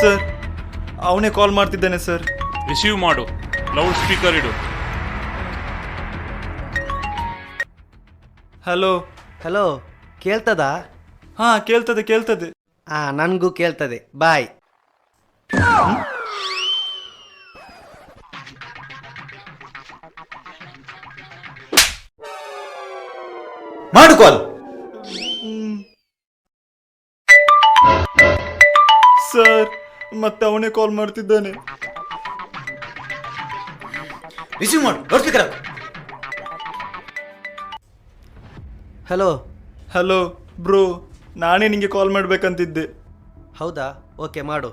Sir, ಅವನೇ ಕಾಲ್ ಮಾಡ್ತಿದ್ದಾನೆ sir. Receive ಮಾಡು, ಲೌಡ್ ಸ್ಪೀಕರ್ ಇಡು. ಹಲೋ. ಹಲೋ, ಕೇಳ್ತದಾ? ಹಾಂ, ಕೇಳ್ತದೆ. ನನಗೂ ಕೇಳ್ತದೆ. ಬಾಯ್. ಮಾಡು ಕಾಲ್. ಸರ್, ಮತ್ತೆ ಅವನೇ ಕಾಲ್ ಮಾಡ್ತಿದ್ದಾನೆ. ರಿಸೀವ್ ಮಾಡು, ಲೌಡ್ ಸ್ಪೀಕರ್. ಹಲೋ ಬ್ರೋ, ನಾನೇ ನಿಂಗೆ ಕಾಲ್ ಮಾಡ್ಬೇಕಂತಿದ್ದೆ. ಹೌದಾ? ಓಕೆ, ಮಾಡು.